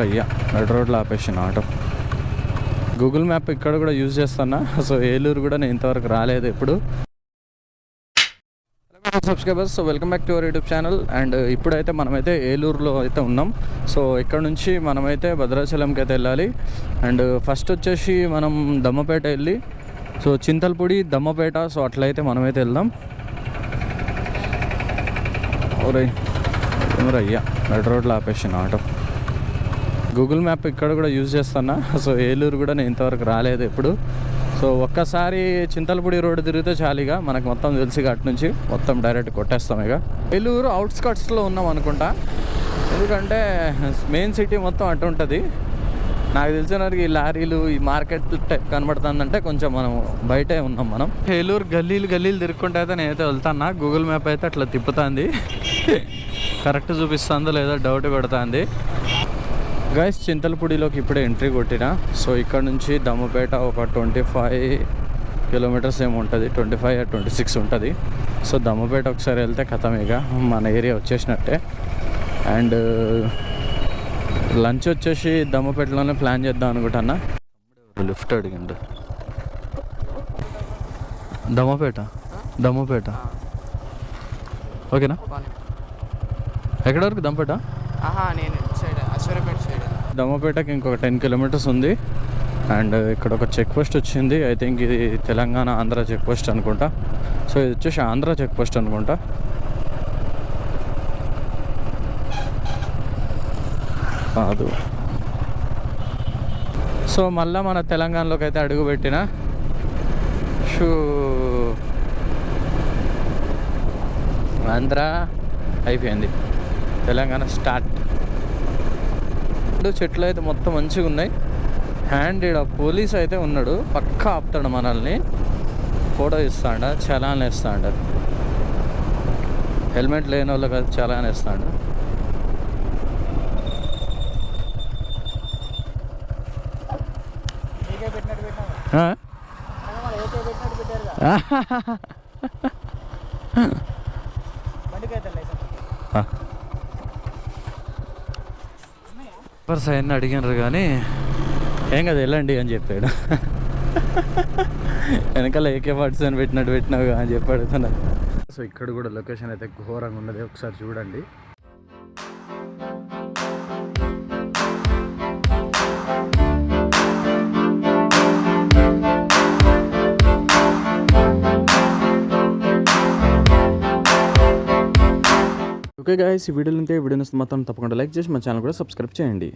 అయ్యా నడు రోడ్లో ఆపేసిన ఆటో. గూగుల్ మ్యాప్ ఇక్కడ కూడా యూజ్ చేస్తున్నా. సో ఏలూరు కూడా నేను ఇంతవరకు రాలేదు ఎప్పుడు. Subscribers, so welcome back to our YouTube channel. And ఇప్పుడైతే మనమైతే ఏలూరులో అయితే ఉన్నాం. సో ఇక్కడ నుంచి మనమైతే భద్రాచలంకి అయితే వెళ్ళాలి. అండ్ ఫస్ట్ వచ్చేసి మనం దమ్మపేట వెళ్ళి, సో చింతలపూడి, దమ్మపేట, సో అట్లయితే మనమైతే వెళ్దాం. అయ్యా నడు రోడ్లో ఆపేసిన ఆటో. గూగుల్ మ్యాప్ ఇక్కడ కూడా యూజ్ చేస్తున్నా. సో ఏలూరు కూడా నేను ఇంతవరకు రాలేదు ఎప్పుడు. సో ఒక్కసారి చింతలపూడి రోడ్డు తిరిగితే చాలుగా మనకు మొత్తం తెలిసి అటు నుంచి మొత్తం డైరెక్ట్ కొట్టేస్తాం. ఇక ఏలూరు అవుట్స్కట్స్లో ఉన్నాం అనుకుంటా, ఎందుకంటే మెయిన్ సిటీ మొత్తం అటు ఉంటుంది. నాకు తెలిసిన వరకు ఈ లారీలు, ఈ మార్కెట్ టైప్ కనబడుతుందంటే కొంచెం మనం బయటే ఉన్నాం. మనం ఏలూరు గల్లీలు తిరుక్కుంటే అయితే నేనైతే వెళ్తాను. గూగుల్ మ్యాప్ అయితే అట్లా తిప్పుతుంది, కరెక్ట్ చూపిస్తుందో లేదో డౌట్ కొడుతుంది. గైస్, చింతలపూడిలోకి ఇప్పుడే ఎంట్రీ కొట్టిన. సో ఇక్కడ నుంచి దమ్మపేట ఒక 25 కిలోమీటర్స్ ఏమి ఉంటుంది, 25 or 26 ఉంటుంది. సో దమ్మపేట ఒకసారి వెళ్తే కథమేగా మన ఏరియా వచ్చేసినట్టే. అండ్ లంచ్ వచ్చేసి దమ్మపేటలోనే ప్లాన్ చేద్దాం అనుకుంటున్నా. లిఫ్ట్ అడిగిండు. దమ్మపేట ఓకేనా? ఎక్కడ వరకు దమ్మపేట? దమ్మపేటకి ఇంకొక 10 కిలోమీటర్స్ ఉంది. అండ్ ఇక్కడ ఒక చెక్ పోస్ట్ వచ్చింది. ఐ థింక్ ఇది తెలంగాణ ఆంధ్ర చెక్ పోస్ట్ అనుకుంటా. సో ఇది వచ్చేసి ఆంధ్ర చెక్ పోస్ట్ అనుకుంటా. కాదు. సో మళ్ళీ మన తెలంగాణలోకి అయితే అడుగు పెట్టిన. ఆంధ్ర అయిపోయింది, తెలంగాణ స్టార్ట్. చెట్లు అయితే మొత్తం మంచిగా ఉన్నాయి. హ్యాండ్ ఈడ పోలీస్ అయితే ఉన్నాడు, పక్కా ఆపుతాడు మనల్ని, ఫోటో ఇస్తాడు, చలాన్ వేస్తాడు. హెల్మెట్ లేని వాళ్ళకి అది చలాన్ వేస్తాడు. పేపర్స్ అవన్నీ అడిగినారు కానీ ఏం కదా వెళ్ళండి అని చెప్పాడు. వెనకాల AK-47 అని పెట్టినావు అని చెప్పాడు. సో ఇక్కడ కూడా లొకేషన్ అయితే ఘోరంగా ఉన్నది, ఒకసారి చూడండి. ఓకే గాయ్స్, ఈ వీడియోలు ఉంటే వీడియోని మాత్రం తప్పకుండా లైక్ చేసి మా ఛానల్ కూడా సబ్స్క్రైబ్ చేయండి.